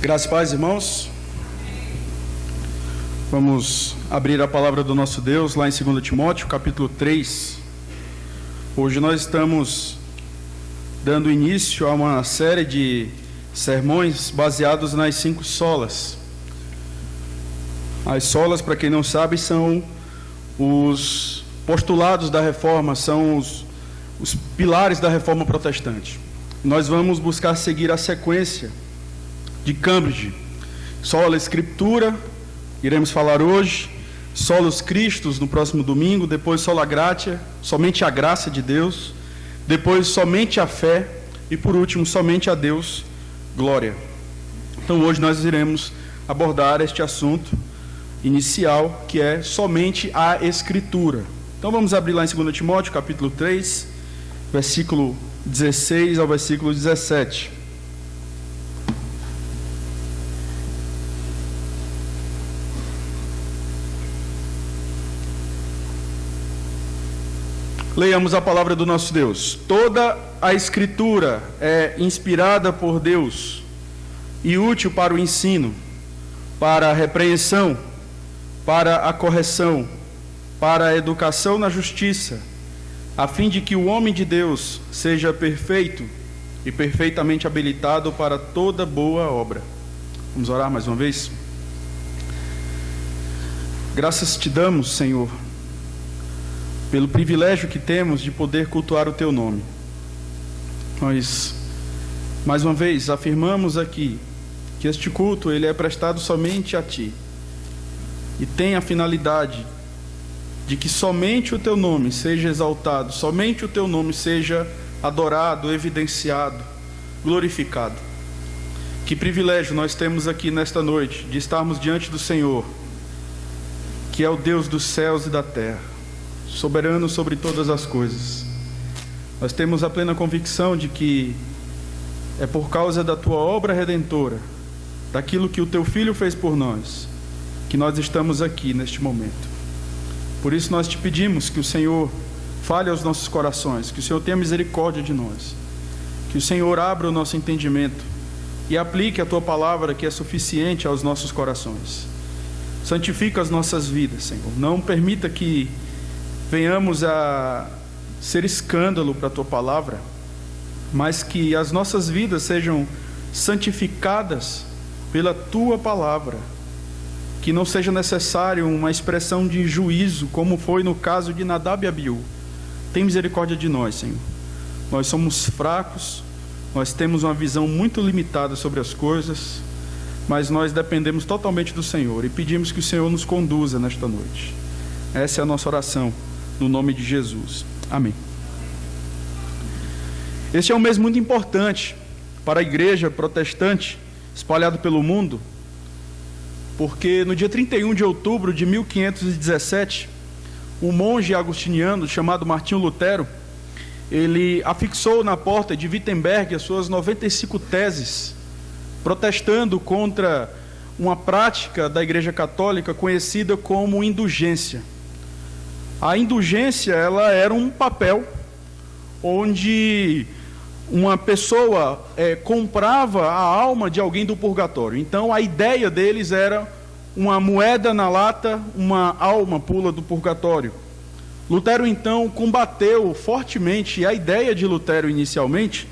Graças e paz, irmãos. Vamos abrir a palavra do nosso Deus lá em 2 Timóteo, capítulo 3. Hoje nós estamos dando início a uma série de sermões baseados nas 5 solas. As solas, para quem não sabe, são os postulados da reforma, são os pilares da reforma protestante. Nós vamos buscar seguir a sequência de Cambridge: sola Escritura, iremos falar hoje; solos Christus no próximo domingo; depois sola gratia, somente a graça de Deus; depois somente a fé; e por último, somente a Deus glória. Então hoje nós iremos abordar este assunto inicial, que é somente a Escritura. Então vamos abrir lá em 2 Timóteo, capítulo 3, versículo 16 ao versículo 17. Leiamos a palavra do nosso Deus. Toda a Escritura é inspirada por Deus e útil para o ensino, para a repreensão, para a correção, para a educação na justiça, a fim de que o homem de Deus seja perfeito e perfeitamente habilitado para toda boa obra. Vamos orar mais uma vez? Graças te damos, Senhor, pelo privilégio que temos de poder cultuar o Teu nome. Nós, mais uma vez, afirmamos aqui que este culto ele é prestado somente a Ti e tem a finalidade de que somente o Teu nome seja exaltado, somente o Teu nome seja adorado, evidenciado, glorificado. Que privilégio nós temos aqui nesta noite de estarmos diante do Senhor, que é o Deus dos céus e da terra, soberano sobre todas as coisas. Nós temos a plena convicção de que é por causa da Tua obra redentora, daquilo que o Teu Filho fez por nós, que nós estamos aqui neste momento. Por isso nós te pedimos que o Senhor fale aos nossos corações, que o Senhor tenha misericórdia de nós, que o Senhor abra o nosso entendimento e aplique a Tua palavra, que é suficiente aos nossos corações. Santifica as nossas vidas, Senhor. Não permita que venhamos a ser escândalo para a Tua palavra, mas que as nossas vidas sejam santificadas pela Tua palavra, que não seja necessário uma expressão de juízo, como foi no caso de Nadab e Abiú. Tem misericórdia de nós, Senhor. Nós somos fracos, nós temos uma visão muito limitada sobre as coisas, mas nós dependemos totalmente do Senhor e pedimos que o Senhor nos conduza nesta noite. Essa é a nossa oração, no nome de Jesus. Amém. Este é um mês muito importante para a igreja protestante espalhada pelo mundo, porque no dia 31 de outubro de 1517, um monge agostiniano chamado Martinho Lutero, ele afixou na porta de Wittenberg as suas 95 teses, protestando contra uma prática da Igreja Católica conhecida como indulgência. A indulgência, ela era um papel onde uma pessoa comprava a alma de alguém do purgatório. Então a ideia deles era uma moeda na lata, uma alma pula do purgatório. Lutero então combateu fortemente, e a ideia de Lutero inicialmente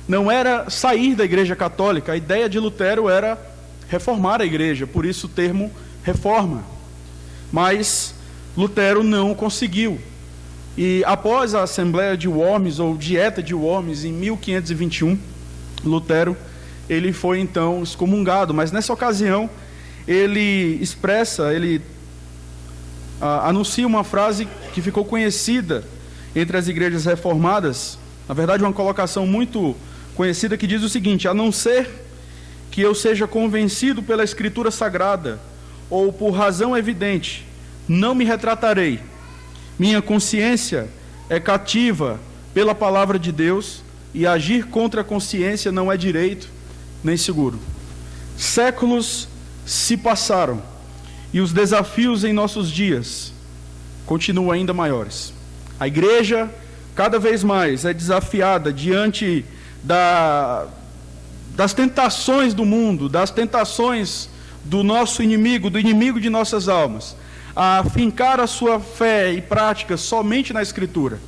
não era sair da Igreja Católica, a ideia de Lutero era reformar a igreja, por isso o termo reforma. Mas Lutero não conseguiu. E após a Assembleia de Worms, ou Dieta de Worms, em 1521, Lutero, ele foi então excomungado. Mas nessa ocasião, ele anuncia uma frase que ficou conhecida entre as igrejas reformadas, na verdade uma colocação muito conhecida, que diz o seguinte: a não ser que eu seja convencido pela Escritura Sagrada, ou por razão evidente, não me retratarei. Minha consciência é cativa pela palavra de Deus, e agir contra a consciência não é direito nem seguro. Séculos se passaram, e os desafios em nossos dias continuam ainda maiores. A igreja cada vez mais é desafiada diante da das tentações do mundo, das tentações do nosso inimigo, do inimigo de nossas almas, a fincar a sua fé e prática somente na Escritura.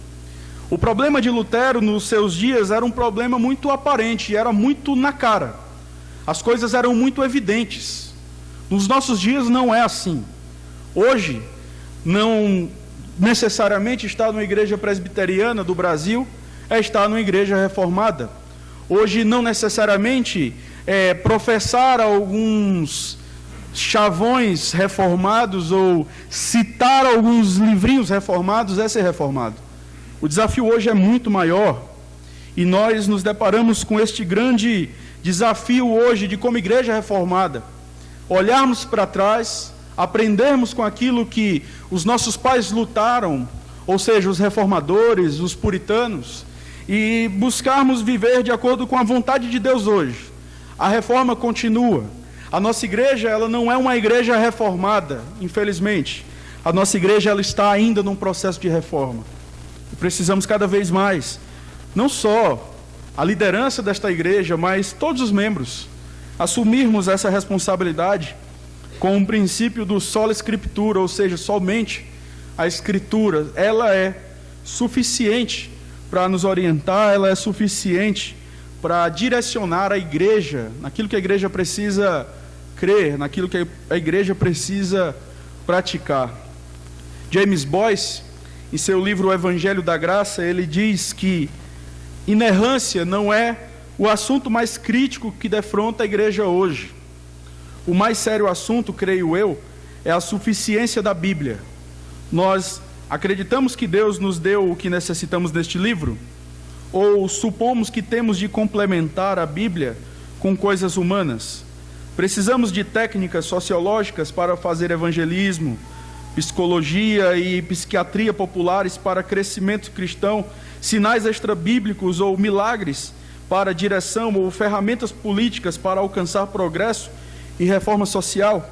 O problema de Lutero nos seus dias era um problema muito aparente, era muito na cara. As coisas eram muito evidentes. Nos nossos dias não é assim. Hoje, não necessariamente estar numa igreja presbiteriana do Brasil é estar numa igreja reformada. Hoje, não necessariamente professar alguns chavões reformados ou citar alguns livrinhos reformados é ser reformado. O desafio hoje é muito maior e nós nos deparamos com este grande desafio hoje de, como igreja reformada, olharmos para trás, aprendermos com aquilo que os nossos pais lutaram, ou seja, os reformadores, os puritanos, e buscarmos viver de acordo com a vontade de Deus hoje. A reforma continua. A nossa igreja, ela não é uma igreja reformada, infelizmente. A nossa igreja, ela está ainda num processo de reforma. E precisamos cada vez mais, não só a liderança desta igreja, mas todos os membros, assumirmos essa responsabilidade com o princípio do sola scriptura, ou seja, somente a Escritura. Ela é suficiente para nos orientar, ela é suficiente para direcionar a igreja, naquilo que a igreja precisa crer, naquilo que a igreja precisa praticar. James Boyce, em seu livro O Evangelho da Graça, ele diz que inerrância não é o assunto mais crítico que defronta a igreja hoje. O mais sério assunto, creio eu, é a suficiência da Bíblia. Nós acreditamos que Deus nos deu o que necessitamos neste livro? Ou supomos que temos de complementar a Bíblia com coisas humanas? Precisamos de técnicas sociológicas para fazer evangelismo, psicologia e psiquiatria populares para crescimento cristão, sinais extrabíblicos ou milagres para direção ou ferramentas políticas para alcançar progresso e reforma social?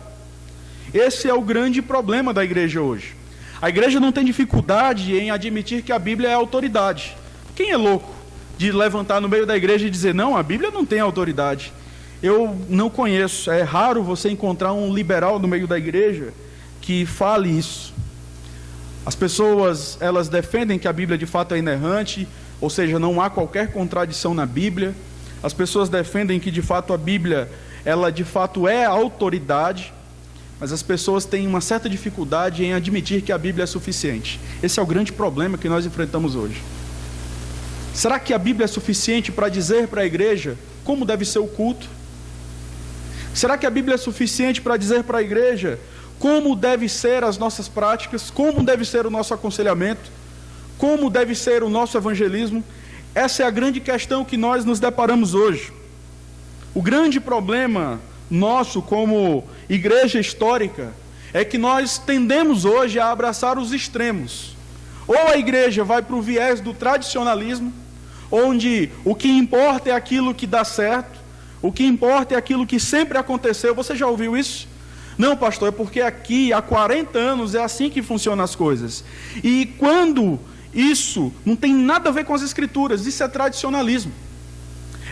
Esse é o grande problema da igreja hoje. A igreja não tem dificuldade em admitir que a Bíblia é autoridade. Quem é louco de levantar no meio da igreja e dizer, não, a Bíblia não tem autoridade? Eu não conheço, é raro você encontrar um liberal no meio da igreja que fale isso. As pessoas, elas defendem que a Bíblia de fato é inerrante, ou seja, não há qualquer contradição na Bíblia. As pessoas defendem que de fato a Bíblia, ela de fato é autoridade, mas as pessoas têm uma certa dificuldade em admitir que a Bíblia é suficiente. Esse é o grande problema que nós enfrentamos hoje. Será que a Bíblia é suficiente para dizer para a igreja como deve ser o culto? Será que a Bíblia é suficiente para dizer para a igreja como deve ser as nossas práticas, como deve ser o nosso aconselhamento, como deve ser o nosso evangelismo? Essa é a grande questão que nós nos deparamos hoje. O grande problema nosso como igreja histórica é que nós tendemos hoje a abraçar os extremos. Ou a igreja vai para o viés do tradicionalismo, onde o que importa é aquilo que dá certo, o que importa é aquilo que sempre aconteceu. Você já ouviu isso? Não, pastor, é porque aqui há 40 anos é assim que funcionam as coisas. E quando isso não tem nada a ver com as Escrituras, isso é tradicionalismo.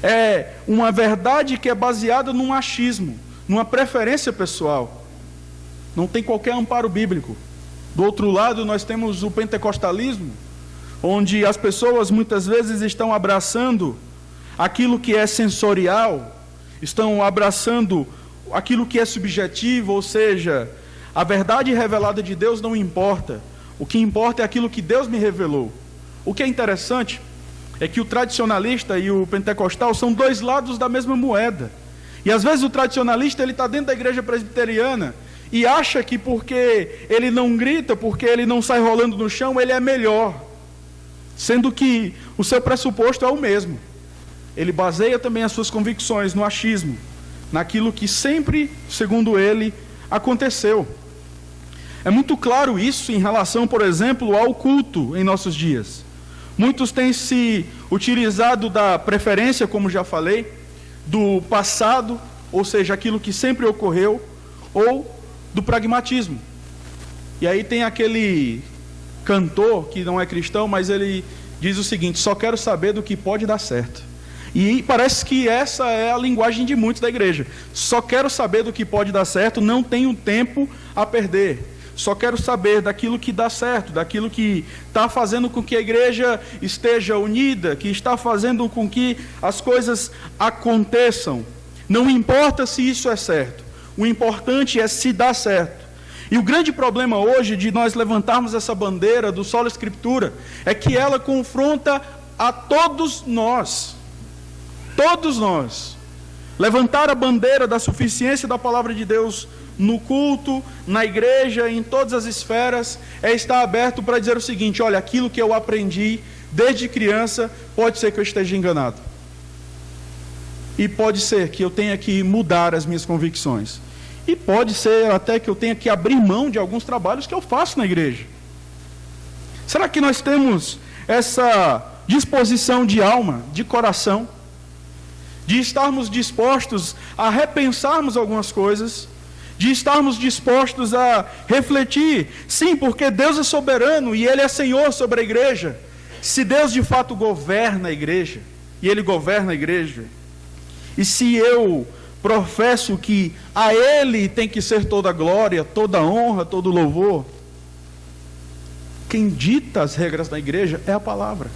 É uma verdade que é baseada num achismo, numa preferência pessoal. Não tem qualquer amparo bíblico. Do outro lado, nós temos o pentecostalismo, onde as pessoas muitas vezes estão abraçando aquilo que é sensorial, estão abraçando aquilo que é subjetivo, ou seja, a verdade revelada de Deus não importa. O que importa é aquilo que Deus me revelou. O que é interessante é que o tradicionalista e o pentecostal são dois lados da mesma moeda. E às vezes o tradicionalista ele está dentro da igreja presbiteriana e acha que porque ele não grita, porque ele não sai rolando no chão, ele é melhor. Sendo que o seu pressuposto é o mesmo. Ele baseia também as suas convicções no achismo, naquilo que sempre, segundo ele, aconteceu. É muito claro isso em relação, por exemplo, ao culto em nossos dias. Muitos têm se utilizado da preferência, como já falei, do passado, ou seja, aquilo que sempre ocorreu, ou do pragmatismo. E aí tem aquele cantor que não é cristão, mas ele diz o seguinte: só quero saber do que pode dar certo. E parece que essa é a linguagem de muitos da igreja. Só quero saber do que pode dar certo, não tenho tempo a perder. Só quero saber daquilo que dá certo, daquilo que está fazendo com que a igreja esteja unida, que está fazendo com que as coisas aconteçam. Não importa se isso é certo, o importante é se dá certo. E o grande problema hoje de nós levantarmos essa bandeira do Sola Escritura é que ela confronta a todos nós. Todos nós. Levantar a bandeira da suficiência da palavra de Deus no culto, na igreja, em todas as esferas, é estar aberto para dizer o seguinte: olha, aquilo que eu aprendi desde criança, pode ser que eu esteja enganado. E pode ser que eu tenha que mudar as minhas convicções. E pode ser até que eu tenha que abrir mão de alguns trabalhos que eu faço na igreja. Será que nós temos essa disposição de alma, de coração, de estarmos dispostos a repensarmos algumas coisas, de estarmos dispostos a refletir? Sim, porque Deus é soberano e Ele é Senhor sobre a igreja. Se Deus de fato governa a igreja, e Ele governa a igreja, e se eu professo que a Ele tem que ser toda a glória, toda a honra, todo o louvor, quem dita as regras da igreja é a palavra,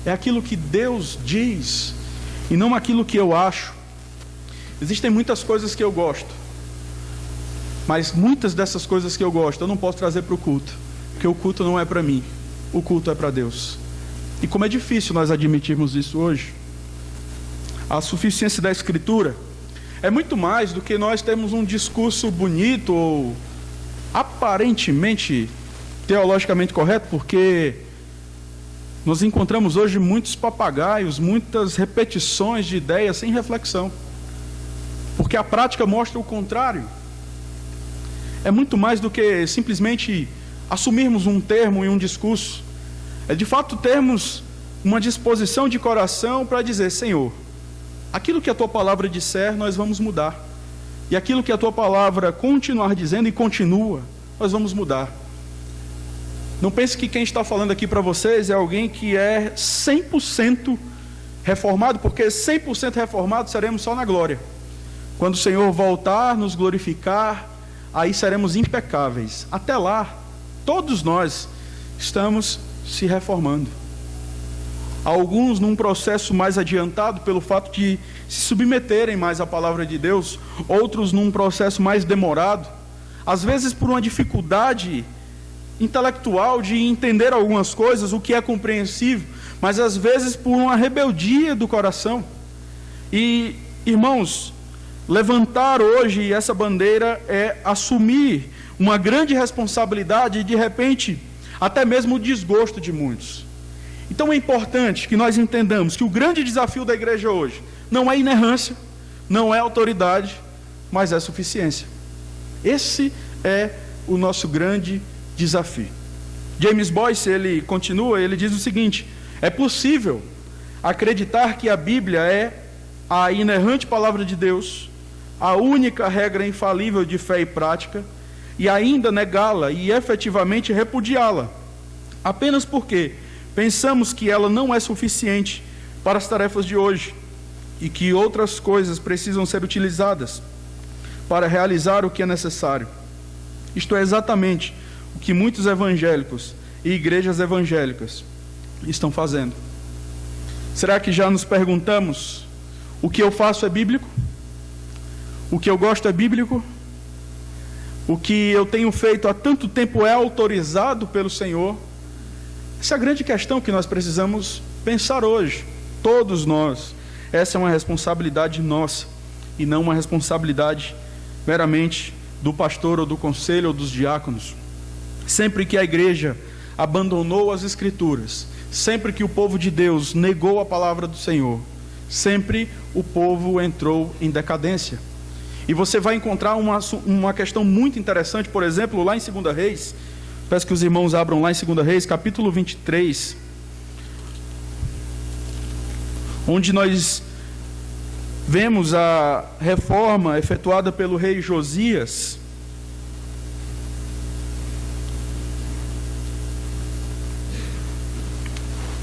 é aquilo que Deus diz, e não aquilo que eu acho. Existem muitas coisas que eu gosto, mas muitas dessas coisas que eu gosto eu não posso trazer para o culto, porque o culto não é para mim, o culto é para Deus. E como é difícil nós admitirmos isso hoje. A suficiência da Escritura é muito mais do que nós termos um discurso bonito ou aparentemente teologicamente correto, porque nós encontramos hoje muitos papagaios, muitas repetições de ideias sem reflexão, porque a prática mostra o contrário. É muito mais do que simplesmente assumirmos um termo e um discurso, é de fato termos uma disposição de coração para dizer: Senhor, aquilo que a Tua palavra disser, nós vamos mudar, e aquilo que a Tua palavra continuar dizendo e continua, nós vamos mudar. Não pense que quem está falando aqui para vocês é alguém que é 100% reformado, porque 100% reformado seremos só na glória. Quando o Senhor voltar, nos glorificar, aí seremos impecáveis. Até lá, todos nós estamos se reformando. Alguns num processo mais adiantado pelo fato de se submeterem mais à palavra de Deus, outros num processo mais demorado, às vezes por uma dificuldade intelectual de entender algumas coisas, o que é compreensível, mas às vezes por uma rebeldia do coração. E, irmãos, levantar hoje essa bandeira é assumir uma grande responsabilidade e, de repente, até mesmo o desgosto de muitos. Então é importante que nós entendamos que o grande desafio da igreja hoje não é inerrância, não é autoridade, mas é suficiência. Esse é o nosso grande desafio. James Boyce, ele continua, ele diz o seguinte: é possível acreditar que a Bíblia é a inerrante palavra de Deus, a única regra infalível de fé e prática, e ainda negá-la e efetivamente repudiá-la, apenas porque pensamos que ela não é suficiente para as tarefas de hoje e que outras coisas precisam ser utilizadas para realizar o que é necessário. Isto é exatamente o que muitos evangélicos e igrejas evangélicas estão fazendo. Será que já nos perguntamos: o que eu faço é bíblico? O que eu gosto é bíblico? O que eu tenho feito há tanto tempo é autorizado pelo Senhor? Essa é a grande questão que nós precisamos pensar hoje, todos nós. Essa é uma responsabilidade nossa, e não uma responsabilidade meramente do pastor ou do conselho ou dos diáconos. Sempre que a igreja abandonou as Escrituras, sempre que o povo de Deus negou a palavra do Senhor, sempre o povo entrou em decadência. E você vai encontrar uma questão muito interessante, por exemplo, lá em 2 Reis. Peço que os irmãos abram lá em 2 Reis, capítulo 23, onde nós vemos a reforma efetuada pelo rei Josias.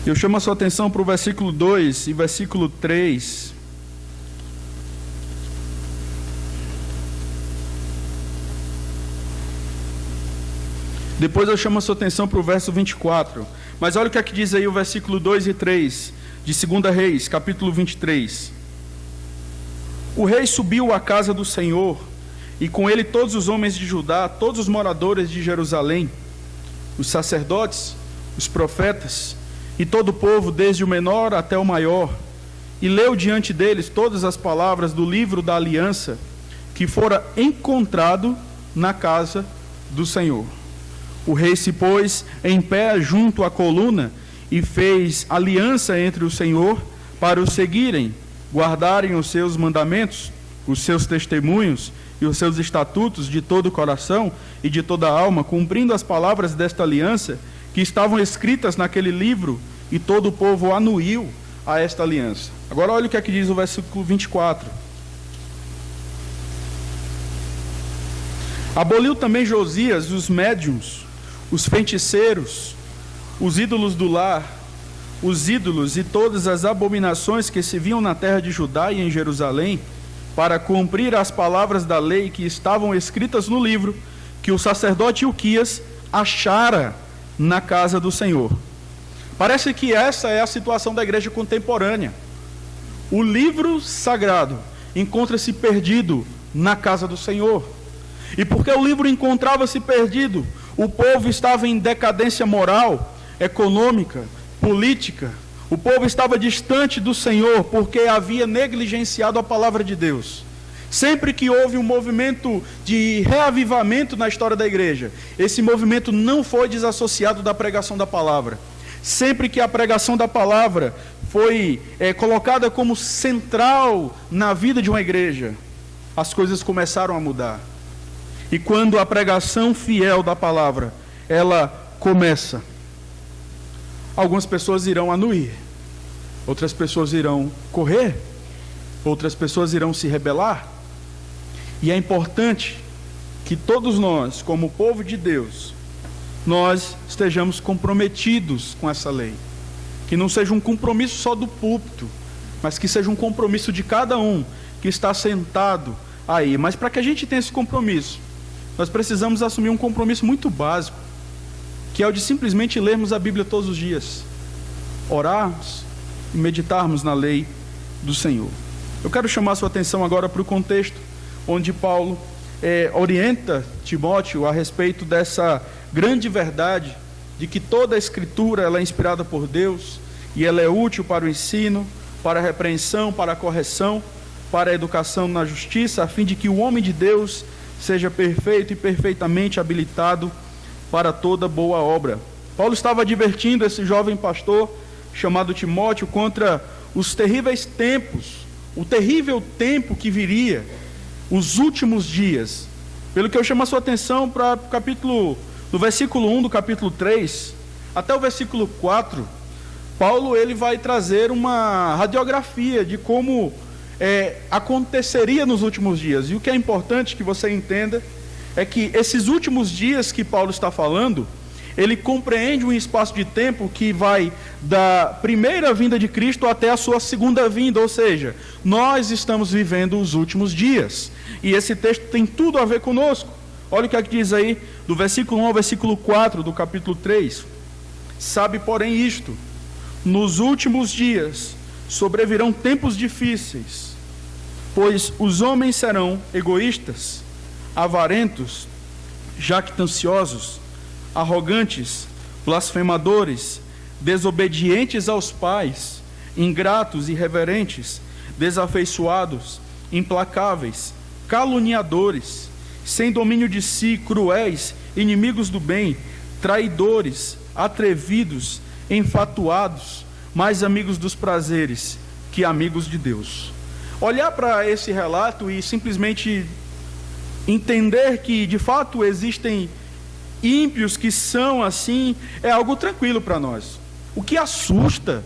Eu chamo a sua atenção para o versículo 2 e versículo 3. Depois eu chamo a sua atenção para o verso 24. Mas olha o que é que diz aí o versículo 2 e 3 de 2 Reis, capítulo 23. O rei subiu à casa do Senhor, e com ele todos os homens de Judá, todos os moradores de Jerusalém, os sacerdotes, os profetas, e todo o povo, desde o menor até o maior, e leu diante deles todas as palavras do livro da aliança, que fora encontrado na casa do Senhor. O rei se pôs em pé junto à coluna, e fez aliança entre o Senhor para o seguirem, guardarem os seus mandamentos, os seus testemunhos e os seus estatutos de todo o coração e de toda a alma, cumprindo as palavras desta aliança que estavam escritas naquele livro, e todo o povo anuiu a esta aliança. Agora olha o que é que diz o versículo 24. Aboliu também Josias os médiuns, os feiticeiros, os ídolos do lar, os ídolos e todas as abominações que se viam na terra de Judá e em Jerusalém, para cumprir as palavras da lei que estavam escritas no livro, que o sacerdote Ilquias achara na casa do Senhor. Parece que essa é a situação da igreja contemporânea. O livro sagrado encontra-se perdido na casa do Senhor. E porque o livro encontrava-se perdido, o povo estava em decadência moral, econômica, política. O povo estava distante do Senhor porque havia negligenciado a palavra de Deus. Sempre que houve um movimento de reavivamento na história da igreja, esse movimento não foi desassociado da pregação da palavra. Sempre que a pregação da palavra foi colocada como central na vida de uma igreja, as coisas começaram a mudar. E quando a pregação fiel da palavra, ela começa, algumas pessoas irão anuir, outras pessoas irão correr, outras pessoas irão se rebelar. E é importante que todos nós, como povo de Deus, nós estejamos comprometidos com essa lei. Que não seja um compromisso só do púlpito, mas que seja um compromisso de cada um que está sentado aí. Mas para que a gente tenha esse compromisso, nós precisamos assumir um compromisso muito básico, que é o de simplesmente lermos a Bíblia todos os dias, orarmos e meditarmos na lei do Senhor. Eu quero chamar a sua atenção agora para o contexto onde Paulo orienta Timóteo a respeito dessa grande verdade de que toda a Escritura ela é inspirada por Deus e ela é útil para o ensino, para a repreensão, para a correção, para a educação na justiça, a fim de que o homem de Deus seja perfeito e perfeitamente habilitado para toda boa obra. Paulo estava advertindo esse jovem pastor chamado Timóteo contra os terríveis tempos, o terrível tempo que viria, os últimos dias. Pelo que eu chamo a sua atenção para o capítulo, do versículo 1 do capítulo 3 até o versículo 4, Paulo ele vai trazer uma radiografia de como aconteceria nos últimos dias. E o que é importante que você entenda é que esses últimos dias que Paulo está falando, ele compreende um espaço de tempo que vai da primeira vinda de Cristo até a sua segunda vinda, ou seja, nós estamos vivendo os últimos dias, e esse texto tem tudo a ver conosco. Olha o que é que diz aí, do versículo 1 ao versículo 4 do capítulo 3, sabe porém isto, nos últimos dias sobrevirão tempos difíceis, pois os homens serão egoístas, avarentos, jactanciosos, arrogantes, blasfemadores, desobedientes aos pais, ingratos, irreverentes, desafeiçoados, implacáveis, caluniadores, sem domínio de si, cruéis, inimigos do bem, traidores, atrevidos, enfatuados, mais amigos dos prazeres que amigos de Deus. Olhar para esse relato e simplesmente entender que de fato existem ímpios que são assim, é algo tranquilo para nós. O que assusta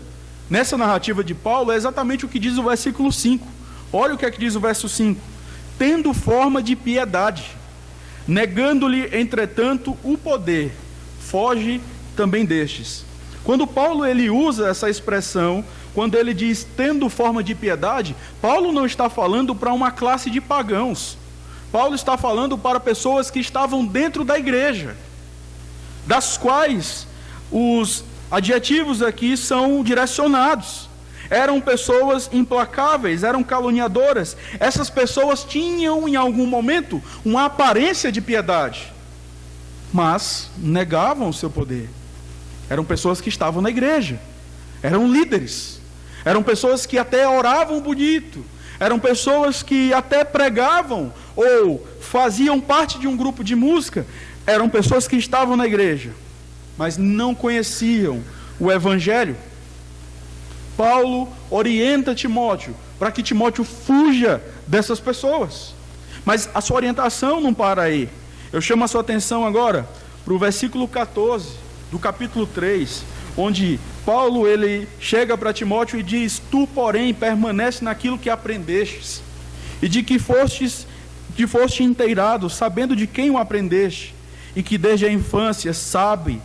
nessa narrativa de Paulo é exatamente o que diz o versículo 5. Olha o que é que diz o verso 5. Tendo forma de piedade, negando-lhe, entretanto, o poder, foge também destes. Quando Paulo ele usa essa expressão, quando ele diz tendo forma de piedade, Paulo não está falando para uma classe de pagãos. Paulo está falando para pessoas que estavam dentro da igreja, das quais os adjetivos aqui são direcionados. Eram pessoas implacáveis, eram caluniadoras. Essas pessoas tinham em algum momento uma aparência de piedade, mas negavam o seu poder. Eram pessoas que estavam na igreja, eram líderes, eram pessoas que até oravam bonito, eram pessoas que até pregavam ou faziam parte de um grupo de música, eram pessoas que estavam na igreja, mas não conheciam o Evangelho. Paulo orienta Timóteo para que Timóteo fuja dessas pessoas. Mas a sua orientação não para aí. Eu chamo a sua atenção agora para o versículo 14 do capítulo 3, onde Paulo ele chega para Timóteo e diz: tu, porém, permanece naquilo que aprendestes, e de que foste inteirado, sabendo de quem o aprendeste, e que desde a infância sabe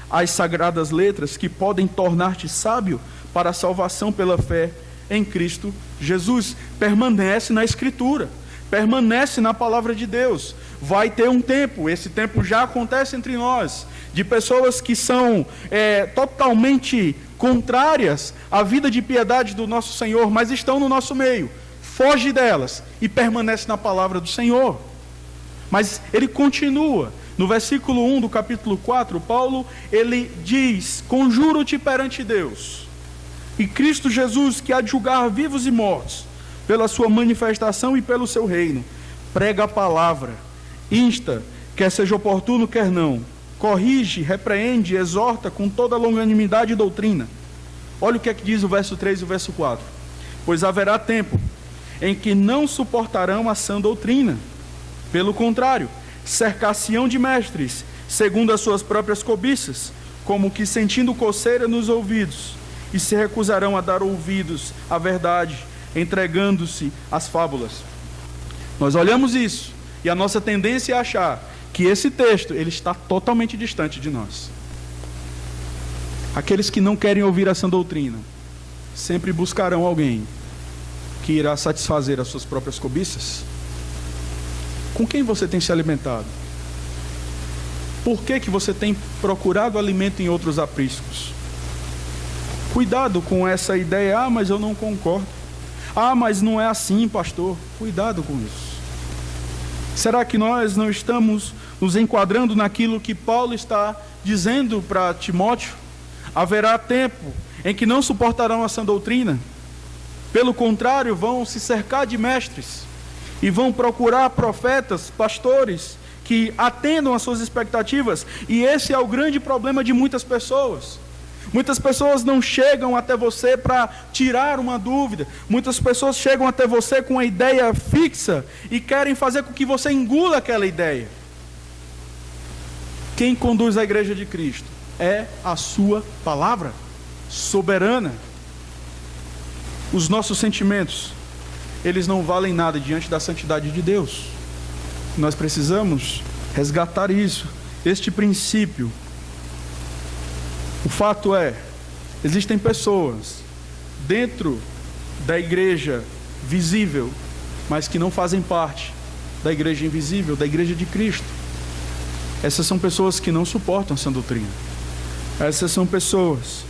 as sagradas letras que podem tornar-te sábio para a salvação pela fé em Cristo Jesus. Permanece na Escritura, permanece na palavra de Deus. Vai ter um tempo, esse tempo já acontece entre nós, de pessoas que são totalmente contrárias à vida de piedade do nosso Senhor, mas estão no nosso meio. Foge delas e permanece na palavra do Senhor. Mas ele continua. No versículo 1 do capítulo 4, Paulo, ele diz: conjuro-te perante Deus e Cristo Jesus, que há de julgar vivos e mortos, pela sua manifestação e pelo seu reino. Prega a palavra, insta, quer seja oportuno, quer não. Corrige, repreende, exorta com toda longanimidade e doutrina. Olha o que é que diz o verso 3 e o verso 4. Pois haverá tempo em que não suportarão a sã doutrina. Pelo contrário, cercar-se-ão de mestres, segundo as suas próprias cobiças, como que sentindo coceira nos ouvidos, e se recusarão a dar ouvidos à verdade, entregando-se às fábulas. Nós olhamos isso, e a nossa tendência é achar que esse texto ele está totalmente distante de nós. Aqueles que não querem ouvir a sã doutrina sempre buscarão alguém que irá satisfazer as suas próprias cobiças. Com quem você tem se alimentado? Por que você tem procurado alimento em outros apriscos? Cuidado com essa ideia: ah, mas eu não concordo. Ah, mas não é assim, pastor. Cuidado com isso. Será que nós não estamos nos enquadrando naquilo que Paulo está dizendo para Timóteo? Haverá tempo em que não suportarão a sã doutrina. Pelo contrário, vão se cercar de mestres e vão procurar profetas, pastores que atendam às suas expectativas. E esse é o grande problema de muitas pessoas. Muitas pessoas não chegam até você para tirar uma dúvida. Muitas pessoas chegam até você com uma ideia fixa e querem fazer com que você engula aquela ideia. Quem conduz a igreja de Cristo é a sua palavra soberana. Os nossos sentimentos, eles não valem nada diante da santidade de Deus. Nós precisamos resgatar isso, este princípio. O fato é, existem pessoas dentro da igreja visível, mas que não fazem parte da igreja invisível, da igreja de Cristo. Essas são pessoas que não suportam essa doutrina. Essas são pessoas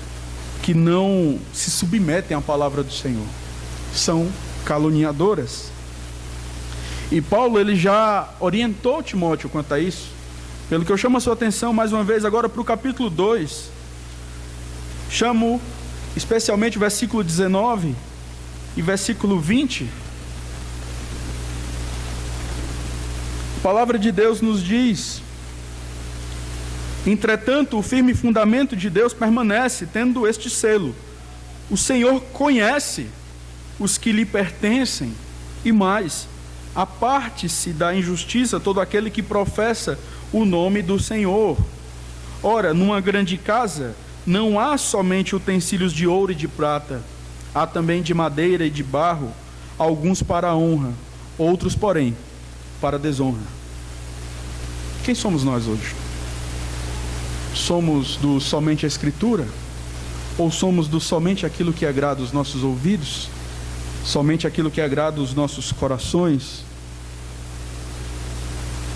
que não se submetem à palavra do Senhor. São caluniadoras. E Paulo, ele já orientou Timóteo quanto a isso. Pelo que eu chamo a sua atenção mais uma vez agora para o capítulo 2. Chamo especialmente o versículo 19 e versículo 20. A palavra de Deus nos diz: entretanto, o firme fundamento de Deus permanece, tendo este selo: o Senhor conhece os que lhe pertencem, e mais, aparte-se da injustiça todo aquele que professa o nome do Senhor. Ora, numa grande casa não há somente utensílios de ouro e de prata, há também de madeira e de barro, alguns para a honra, outros, porém, para a desonra. Quem somos nós hoje? Somos do somente a Escritura? Ou somos do somente aquilo que agrada os nossos ouvidos? Somente aquilo que agrada os nossos corações?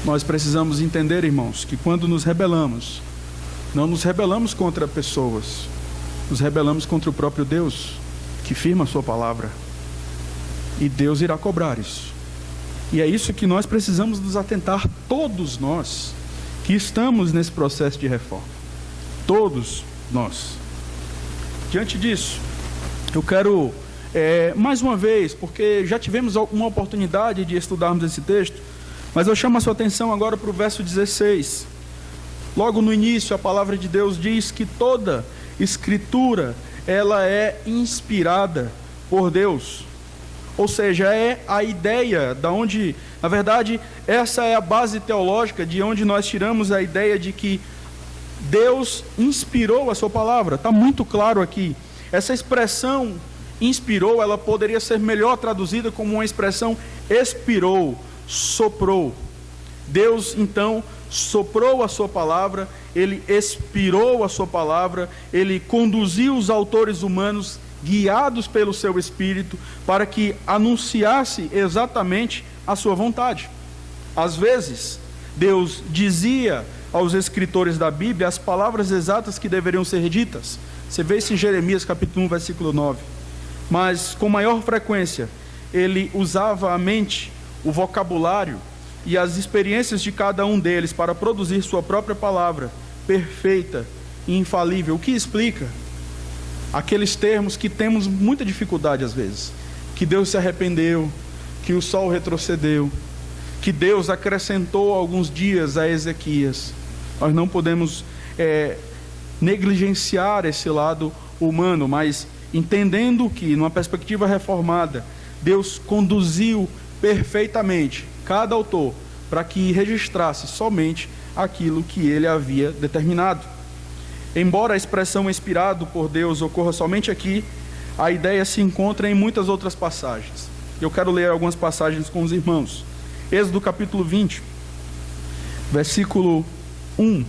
Nós precisamos entender, irmãos, que quando nos rebelamos, não nos rebelamos contra pessoas, nos rebelamos contra o próprio Deus, que firma a sua palavra. E Deus irá cobrar isso. E é isso que nós precisamos nos atentar, todos nós que estamos nesse processo de reforma. Todos nós. Diante disso, eu quero, mais uma vez, porque já tivemos uma oportunidade de estudarmos esse texto, mas eu chamo a sua atenção agora para o verso 16. Logo no início, a palavra de Deus diz que toda Escritura, ela é inspirada por Deus. Ou seja, é a ideia da onde, na verdade, essa é a base teológica de onde nós tiramos a ideia de que Deus inspirou a sua palavra. Está muito claro aqui. Essa expressão inspirou, ela poderia ser melhor traduzida como uma expressão expirou, soprou. Deus então soprou a sua palavra, ele expirou a sua palavra, ele conduziu os autores humanos guiados pelo seu Espírito para que anunciasse exatamente a sua vontade. Às vezes, Deus dizia aos escritores da Bíblia as palavras exatas que deveriam ser ditas. Você vê isso em Jeremias capítulo 1, versículo 9. Mas com maior frequência, ele usava a mente, o vocabulário e as experiências de cada um deles para produzir sua própria palavra, perfeita e infalível. O que explica aqueles termos que temos muita dificuldade às vezes, que Deus se arrependeu, que o sol retrocedeu, que Deus acrescentou alguns dias a Ezequias. Nós não podemos negligenciar esse lado humano, mas entendendo que, numa perspectiva reformada, Deus conduziu perfeitamente cada autor para que registrasse somente aquilo que ele havia determinado. Embora a expressão inspirado por Deus ocorra somente aqui, a ideia se encontra em muitas outras passagens. Eu quero ler algumas passagens com os irmãos. Êxodo capítulo 20, versículo 1.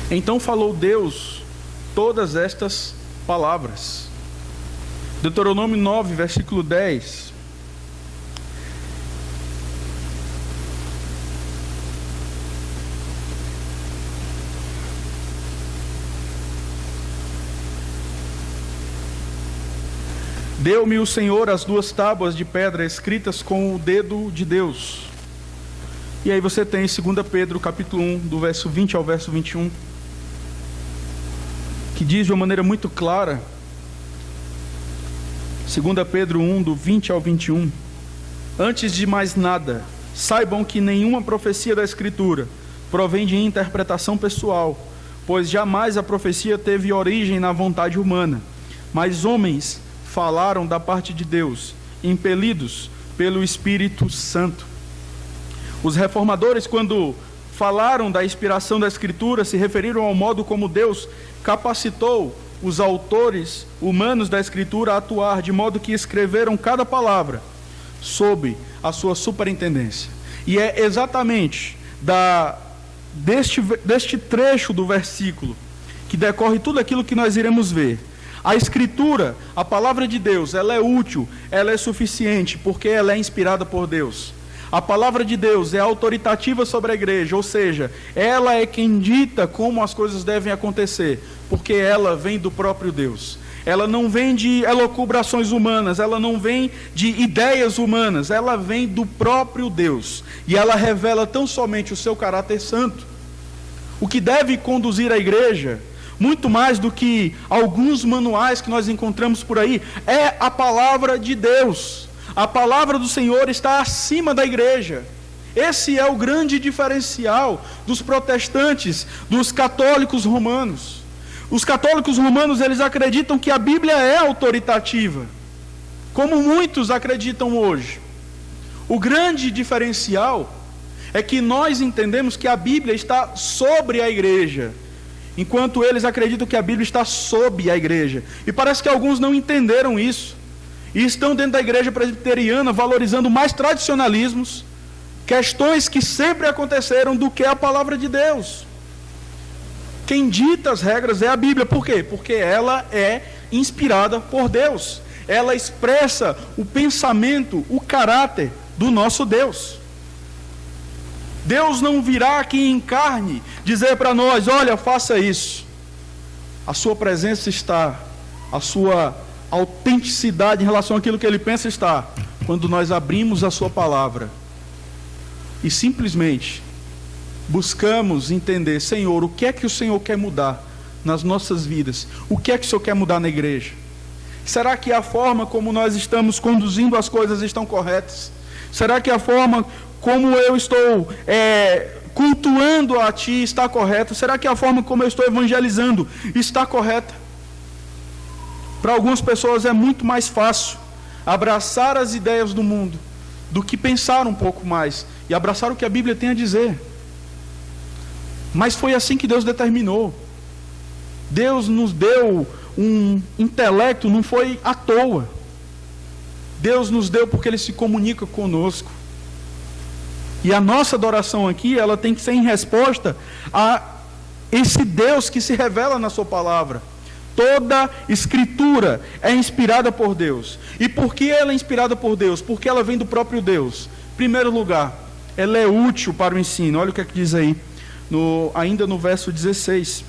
Então falou Deus todas estas palavras. Deuteronômio 9, versículo 10. Deu-me o Senhor as 2 tábuas de pedra escritas com o dedo de Deus. E aí você tem 2 Pedro capítulo 1, do verso 20 ao verso 21, que diz de uma maneira muito clara, 2 Pedro 1, do 20 ao 21, antes de mais nada, saibam que nenhuma profecia da Escritura provém de interpretação pessoal, pois jamais a profecia teve origem na vontade humana, mas homens falaram da parte de Deus, impelidos pelo Espírito Santo. Os reformadores, quando falaram da inspiração da Escritura, se referiram ao modo como Deus capacitou os autores humanos da Escritura a atuar, de modo que escreveram cada palavra sob a sua superintendência. E é exatamente deste trecho do versículo que decorre tudo aquilo que nós iremos ver. A Escritura, a palavra de Deus, ela é útil, ela é suficiente, porque ela é inspirada por Deus. A palavra de Deus é autoritativa sobre a igreja, ou seja, ela é quem dita como as coisas devem acontecer, porque ela vem do próprio Deus. Ela não vem de elucubrações humanas, ela não vem de ideias humanas, ela vem do próprio Deus. E ela revela tão somente o seu caráter santo. O que deve conduzir a igreja, muito mais do que alguns manuais que nós encontramos por aí, é a palavra de Deus. A palavra do Senhor está acima da igreja. Esse é o grande diferencial dos protestantes, dos católicos romanos. Os católicos romanos, eles acreditam que a Bíblia é autoritativa, como muitos acreditam hoje. O grande diferencial é que nós entendemos que a Bíblia está sobre a igreja, enquanto eles acreditam que a Bíblia está sob a igreja. E parece que alguns não entenderam isso. e estão dentro da igreja presbiteriana valorizando mais tradicionalismos, questões que sempre aconteceram, do que a palavra de Deus. Quem dita as regras é a Bíblia. Por quê? Porque ela é inspirada por Deus. Ela expressa o pensamento, o caráter do nosso Deus. Deus não virá aqui em carne dizer para nós: olha, faça isso. A sua presença está, a sua autenticidade em relação àquilo que Ele pensa está, quando nós abrimos a sua palavra e simplesmente buscamos entender: Senhor, o que é que o Senhor quer mudar nas nossas vidas? O que é que o Senhor quer mudar na igreja? Será que a forma como nós estamos conduzindo as coisas estão corretas? Será que a forma como eu estou cultuando a Ti está correta? Será que a forma como eu estou evangelizando está correta? Para algumas pessoas é muito mais fácil abraçar as ideias do mundo do que pensar um pouco mais e abraçar o que a Bíblia tem a dizer. Mas foi assim que Deus determinou. Deus nos deu um intelecto, não foi à toa. Deus nos deu porque Ele se comunica conosco. E a nossa adoração aqui, ela tem que ser em resposta a esse Deus que se revela na sua palavra. Toda escritura é inspirada por Deus. E por que ela é inspirada por Deus? Porque ela vem do próprio Deus. Em primeiro lugar, ela é útil para o ensino. Olha o que é que diz aí, ainda no verso 16.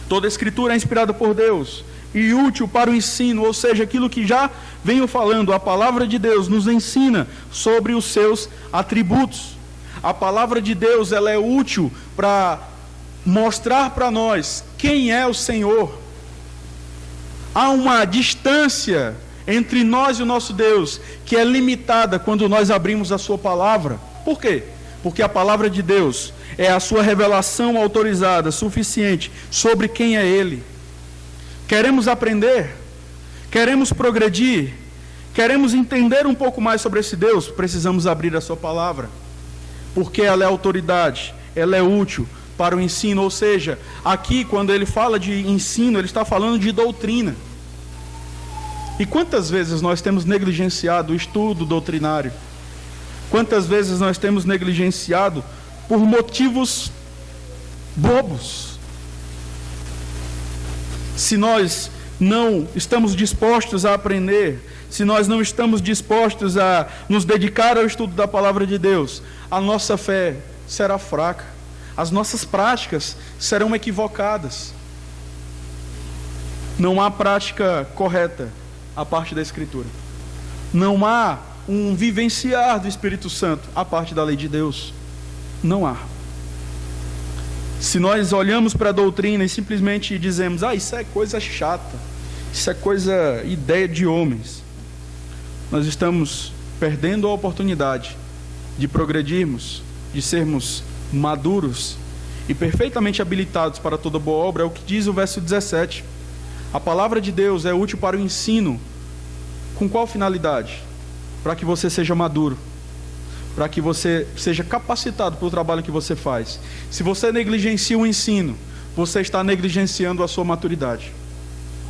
Toda escritura é inspirada por Deus e útil para o ensino, ou seja, aquilo que já venho falando, a palavra de Deus nos ensina sobre os seus atributos. A palavra de Deus, ela é útil para mostrar para nós quem é o Senhor. Há uma distância entre nós e o nosso Deus que é limitada quando nós abrimos a sua palavra. Por quê? Porque a palavra de Deus é a sua revelação autorizada, suficiente, sobre quem é Ele. Queremos aprender? Queremos progredir? Queremos entender um pouco mais sobre esse Deus? Precisamos abrir a sua palavra, porque ela é autoridade, ela é útil para o ensino. Ou seja, aqui quando ele fala de ensino, ele está falando de doutrina. E quantas vezes nós temos negligenciado o estudo doutrinário? Quantas vezes nós temos negligenciado por motivos bobos? Se nós não estamos dispostos a aprender, se nós não estamos dispostos a nos dedicar ao estudo da palavra de Deus, a nossa fé será fraca, as nossas práticas serão equivocadas. Não há prática correta à parte da Escritura. Não há um vivenciar do Espírito Santo à parte da lei de Deus. Não há. Se nós olhamos para a doutrina e simplesmente dizemos: isso é coisa chata, isso é ideia de homens, nós estamos perdendo a oportunidade de progredirmos, de sermos maduros e perfeitamente habilitados para toda boa obra. É o que diz o verso 17. A palavra de Deus é útil para o ensino. Com qual finalidade? Para que você seja maduro, para que você seja capacitado para o trabalho que você faz. Se você negligencia o ensino, você está negligenciando a sua maturidade,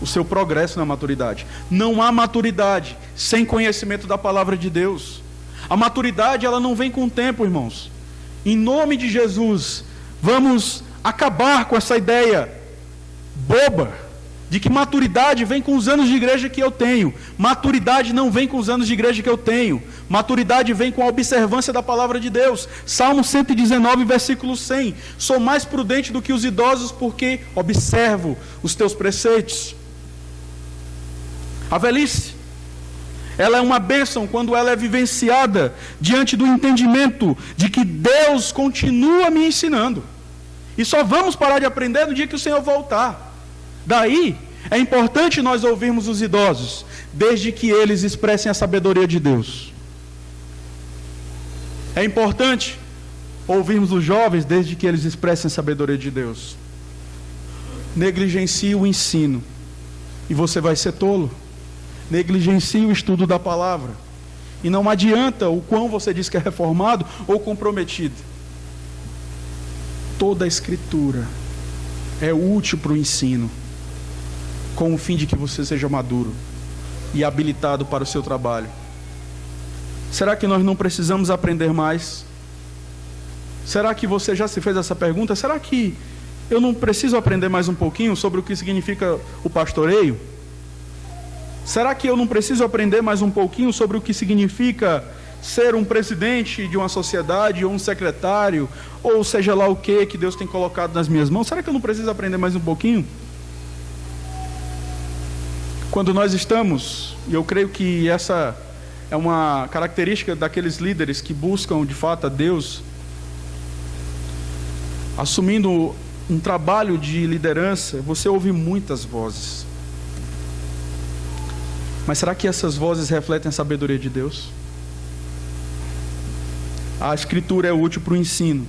o seu progresso na maturidade. Não há maturidade sem conhecimento da palavra de Deus. A maturidade, ela não vem com o tempo, irmãos. Em nome de Jesus, vamos acabar com essa ideia boba de que maturidade vem com os anos de igreja que eu tenho. Maturidade não vem com os anos de igreja que eu tenho. Maturidade vem com a observância da palavra de Deus. Salmo 119, versículo 100. Sou mais prudente do que os idosos, porque observo os teus preceitos. A velhice, ela é uma bênção quando ela é vivenciada diante do entendimento de que Deus continua me ensinando. E só vamos parar de aprender no dia que o Senhor voltar. Daí, é importante nós ouvirmos os idosos, desde que eles expressem a sabedoria de Deus. É importante ouvirmos os jovens, desde que eles expressem a sabedoria de Deus. Negligencie o ensino, e você vai ser tolo. Negligencie o estudo da palavra, e não adianta o quão você diz que é reformado ou comprometido. Toda a Escritura é útil para o ensino, com o fim de que você seja maduro. e habilitado para o seu trabalho? Será que nós não precisamos aprender mais? Será que você já se fez essa pergunta? Será que eu não preciso aprender mais um pouquinho sobre o que significa o pastoreio? Será que eu não preciso aprender mais um pouquinho sobre o que significa ser um presidente de uma sociedade, ou um secretário, ou seja lá o que Deus tem colocado nas minhas mãos? Será que eu não preciso aprender mais um pouquinho? Quando nós estamos, e eu creio que essa é uma característica daqueles líderes que buscam de fato a Deus, assumindo um trabalho de liderança, você ouve muitas vozes. Mas será que essas vozes refletem a sabedoria de Deus? A Escritura é útil para o ensino.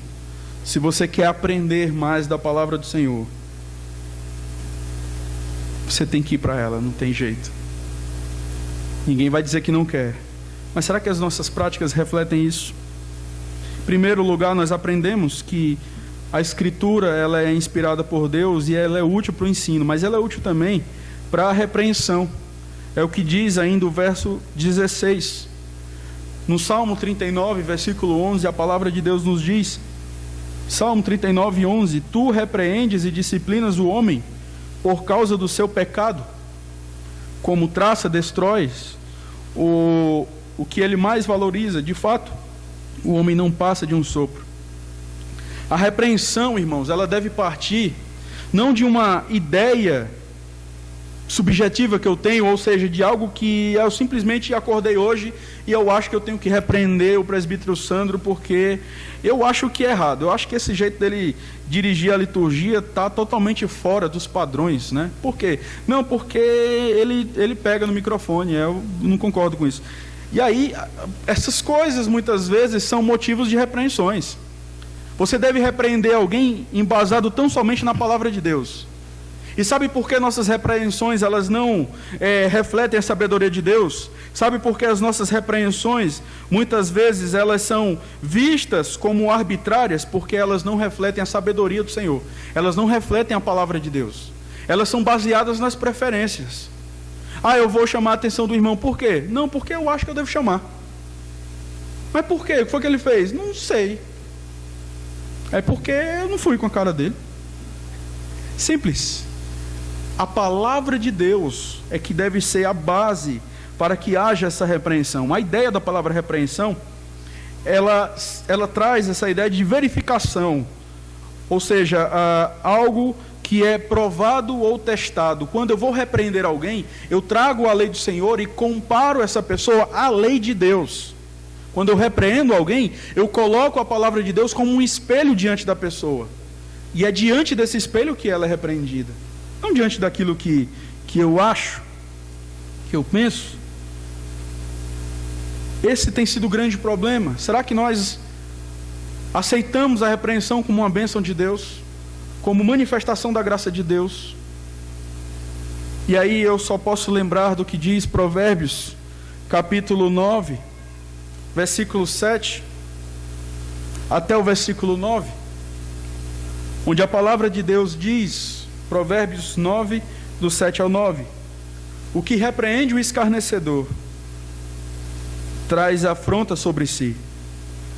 Se você quer aprender mais da palavra do Senhor, você tem que ir para ela, não tem jeito. Ninguém vai dizer que não quer. Mas será que as nossas práticas refletem isso? Em primeiro lugar, nós aprendemos que a Escritura ela é inspirada por Deus e ela é útil para o ensino, mas ela é útil também para a repreensão. É o que diz ainda o verso 16. No Salmo 39, versículo 11, a palavra de Deus nos diz, Salmo 39, 11, Tu repreendes e disciplinas o homem por causa do seu pecado, como traça, destróis o que ele mais valoriza. De fato, o homem não passa de um sopro. A repreensão, irmãos, ela deve partir não de uma ideia subjetiva que eu tenho, ou seja, de algo que eu simplesmente acordei hoje e eu acho que eu tenho que repreender o presbítero Sandro porque eu acho que é errado. Eu acho que esse jeito dele dirigir a liturgia está totalmente fora dos padrões, né? Por quê? Não, porque ele pega no microfone, eu não concordo com isso. E aí, essas coisas muitas vezes são motivos de repreensões. Você deve repreender alguém embasado tão somente na palavra de Deus. E sabe por que nossas repreensões elas não refletem a sabedoria de Deus? Sabe por que as nossas repreensões muitas vezes elas são vistas como arbitrárias? Porque elas não refletem a sabedoria do Senhor. Elas não refletem a palavra de Deus. Elas são baseadas nas preferências. Ah, eu vou chamar a atenção do irmão. Por quê? Não, porque eu acho que eu devo chamar. Mas por quê? O que foi que ele fez? Não sei. É porque eu não fui com a cara dele. Simples. A palavra de Deus é que deve ser a base para que haja essa repreensão. A ideia da palavra repreensão, ela traz essa ideia de verificação, ou seja, algo que é provado ou testado. Quando eu vou repreender alguém, eu trago a lei do Senhor e comparo essa pessoa à lei de Deus. Quando eu repreendo alguém, eu coloco a palavra de Deus como um espelho diante da pessoa. E é diante desse espelho que ela é repreendida. Não diante daquilo que eu acho, que eu penso. Esse tem sido o grande problema. Será que nós aceitamos a repreensão como uma bênção de Deus? Como manifestação da graça de Deus? E aí eu só posso lembrar do que diz Provérbios, capítulo 9, versículo 7, até o versículo 9, onde a palavra de Deus diz... Provérbios 9, do 7 ao 9. O que repreende o escarnecedor traz afronta sobre si,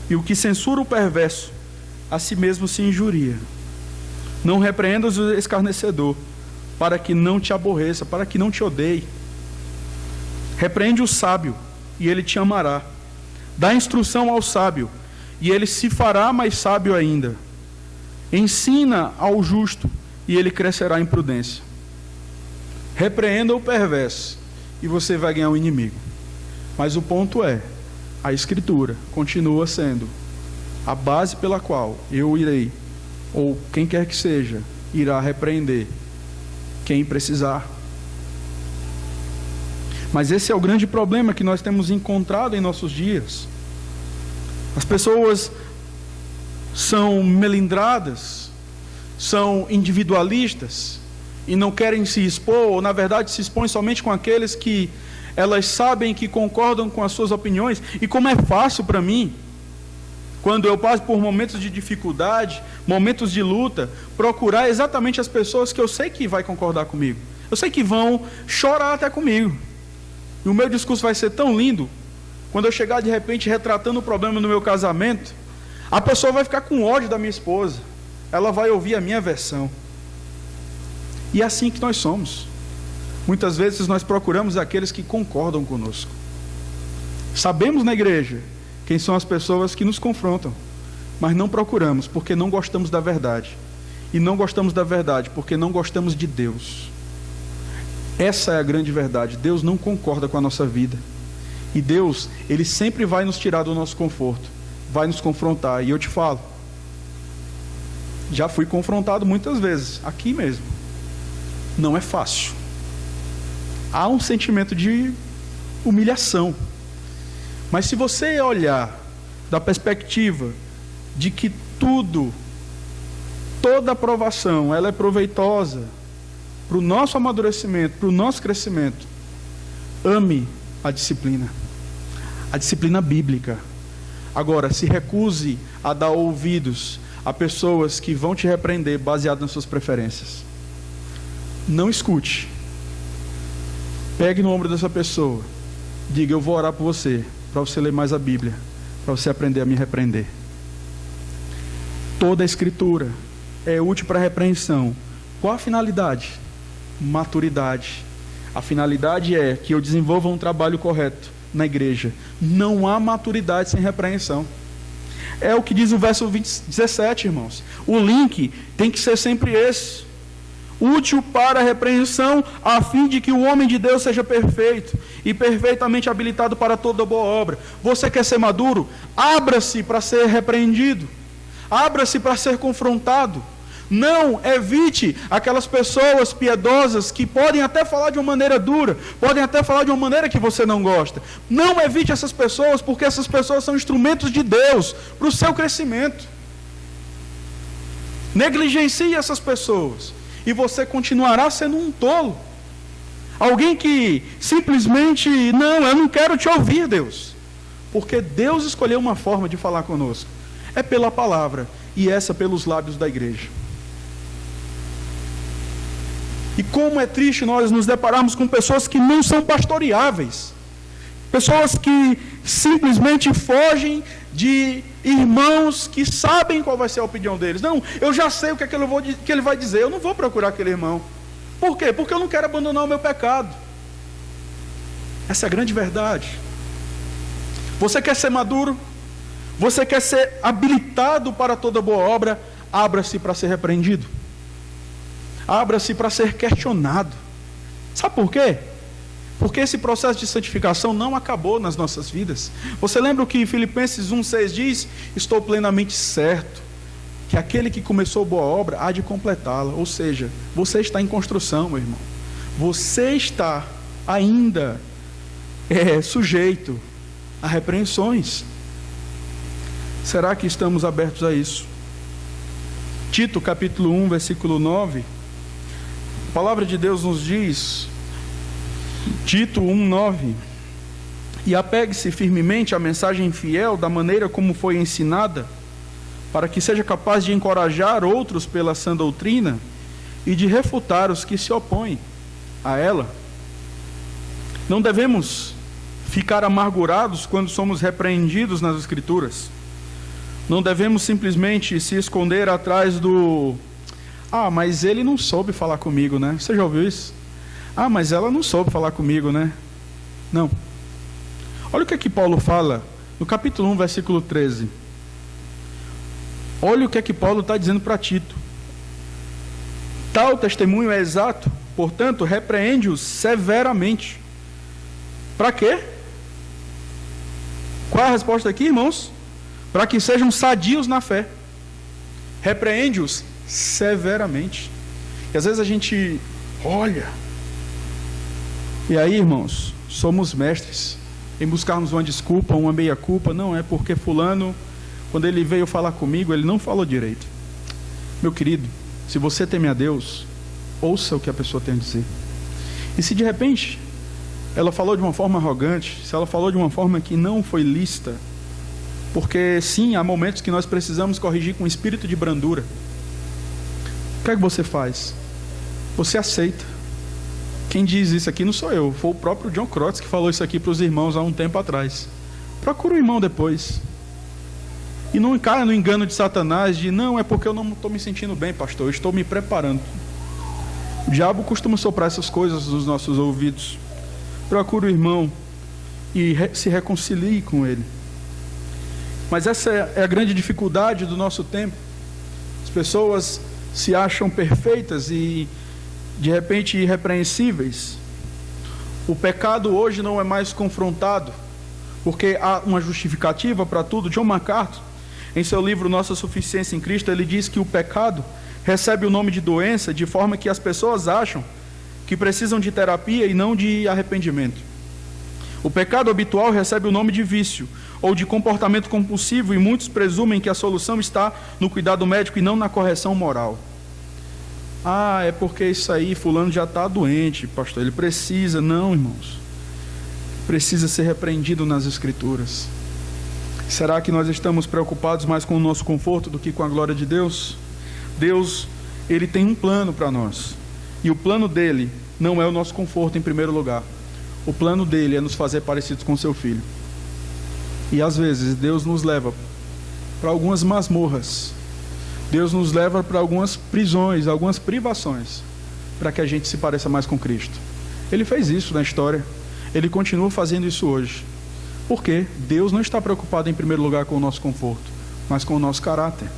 e o que censura o perverso a si mesmo se injuria. Não repreendas o escarnecedor, para que não te aborreça, para que não te odeie. Repreende o sábio, e ele te amará. Dá instrução ao sábio, e ele se fará mais sábio ainda. Ensina ao justo, e ele crescerá em prudência. Repreenda o perverso, e você vai ganhar um inimigo. Mas o ponto é, a Escritura continua sendo a base pela qual eu irei, ou quem quer que seja, irá repreender quem precisar. Mas esse é o grande problema que nós temos encontrado em nossos dias. As pessoas são melindradas, são individualistas e não querem se expor, ou na verdade se expõem somente com aqueles que elas sabem que concordam com as suas opiniões. E como é fácil para mim, quando eu passo por momentos de dificuldade, momentos de luta, procurar exatamente as pessoas que eu sei que vai concordar comigo, eu sei que vão chorar até comigo, E o meu discurso vai ser tão lindo, quando eu chegar de repente retratando o problema no meu casamento, a pessoa vai ficar com ódio da minha esposa. Ela vai ouvir a minha versão. E é assim que nós somos. Muitas vezes nós procuramos aqueles que concordam conosco. Sabemos na igreja quem são as pessoas que nos confrontam, mas não procuramos porque não gostamos da verdade. E não gostamos da verdade porque não gostamos de Deus. Essa é a grande verdade. Deus não concorda com a nossa vida. E Deus, Ele sempre vai nos tirar do nosso conforto, vai nos confrontar. E eu te falo, já fui confrontado muitas vezes, aqui mesmo. Não é fácil. Há um sentimento de humilhação. Mas se você olhar da perspectiva de que toda aprovação, ela é proveitosa para o nosso amadurecimento, para o nosso crescimento, ame a disciplina bíblica. Agora, se recuse a dar ouvidos a pessoas que vão te repreender baseado nas suas preferências. Não escute. Pegue no ombro dessa pessoa, diga: eu vou orar por você, para você ler mais a Bíblia, para você aprender a me repreender. Toda a Escritura é útil para a repreensão. Qual a finalidade? Maturidade. A finalidade é que eu desenvolva um trabalho correto na igreja. Não há maturidade sem repreensão. É o que diz o verso 17, irmãos. O link tem que ser sempre esse: útil para a repreensão, a fim de que o homem de Deus seja perfeito e perfeitamente habilitado para toda boa obra. Você quer ser maduro? Abra-se para ser repreendido. Abra-se para ser confrontado. Não evite aquelas pessoas piedosas que podem até falar de uma maneira dura, podem até falar de uma maneira que você não gosta. Não evite essas pessoas, porque essas pessoas são instrumentos de Deus para o seu crescimento. Negligencie essas pessoas e você continuará sendo um tolo. Alguém que simplesmente: não, eu não quero te ouvir, Deus. Porque Deus escolheu uma forma de falar conosco. É pela palavra, e essa pelos lábios da igreja. E como é triste nós nos depararmos com pessoas que não são pastoreáveis. Pessoas que simplesmente fogem de irmãos que sabem qual vai ser a opinião deles. Não, eu já sei o que, que ele vai dizer, eu não vou procurar aquele irmão. Por quê? Porque eu não quero abandonar o meu pecado. Essa é a grande verdade. Você quer ser maduro? Você quer ser habilitado para toda boa obra? Abra-se para ser repreendido. Abra-se para ser questionado. Sabe por quê? Porque esse processo de santificação não acabou nas nossas vidas. Você lembra o que Filipenses 1,6 diz? Estou plenamente certo que aquele que começou boa obra há de completá-la. Ou seja, você está em construção, meu irmão. Você está ainda sujeito a repreensões. Será que estamos abertos a isso? Tito capítulo 1, versículo 9. A palavra de Deus nos diz, Tito 1:9: e apegue-se firmemente à mensagem fiel da maneira como foi ensinada, para que seja capaz de encorajar outros pela sã doutrina e de refutar os que se opõem a ela. Não devemos ficar amargurados quando somos repreendidos nas Escrituras. Não devemos simplesmente se esconder atrás do: mas ele não soube falar comigo, né? Você já ouviu isso? Mas ela não soube falar comigo, né? Não. Olha o que é que Paulo fala no capítulo 1, versículo 13. Olha o que é que Paulo está dizendo para Tito. Tal testemunho é exato, portanto, repreende-os severamente. Para quê? Qual é a resposta aqui, irmãos? Para que sejam sadios na fé. Repreende-os severamente. E às vezes a gente olha, e aí, irmãos, somos mestres em buscarmos uma desculpa, uma meia-culpa. Não, é porque fulano, quando ele veio falar comigo, ele não falou direito. Meu querido, se você teme a Deus, ouça o que a pessoa tem a dizer. E se de repente ela falou de uma forma arrogante, se ela falou de uma forma que não foi lícita, porque sim, há momentos que nós precisamos corrigir com espírito de brandura. O que é que você faz? Você aceita. Quem diz isso aqui não sou eu, foi o próprio John Crotts que falou isso aqui para os irmãos há um tempo atrás. Procura o irmão depois. E não caia no engano de Satanás de, não, é porque eu não estou me sentindo bem, pastor, eu estou me preparando. O diabo costuma soprar essas coisas nos nossos ouvidos. Procura o irmão e se reconcilie com ele. Mas essa é a grande dificuldade do nosso tempo. As pessoas se acham perfeitas e de repente irrepreensíveis. O pecado hoje não é mais confrontado, porque há uma justificativa para tudo. John MacArthur, em seu livro Nossa Suficiência em Cristo, ele diz que o pecado recebe o nome de doença, de forma que as pessoas acham que precisam de terapia e não de arrependimento. O pecado habitual recebe o nome de vício, ou de comportamento compulsivo, e muitos presumem que a solução está no cuidado médico e não na correção moral. Ah, é porque isso aí, fulano já está doente, pastor, ele precisa. Não, irmãos. Precisa ser repreendido nas Escrituras. Será que nós estamos preocupados mais com o nosso conforto do que com a glória de Deus? Deus, Ele tem um plano para nós. E o plano dele não é o nosso conforto em primeiro lugar. O plano dele é nos fazer parecidos com seu Filho. E às vezes Deus nos leva para algumas masmorras. Deus nos leva para algumas prisões, algumas privações, para que a gente se pareça mais com Cristo. Ele fez isso na história. Ele continua fazendo isso hoje. Por quê? Deus não está preocupado em primeiro lugar com o nosso conforto, mas com o nosso caráter.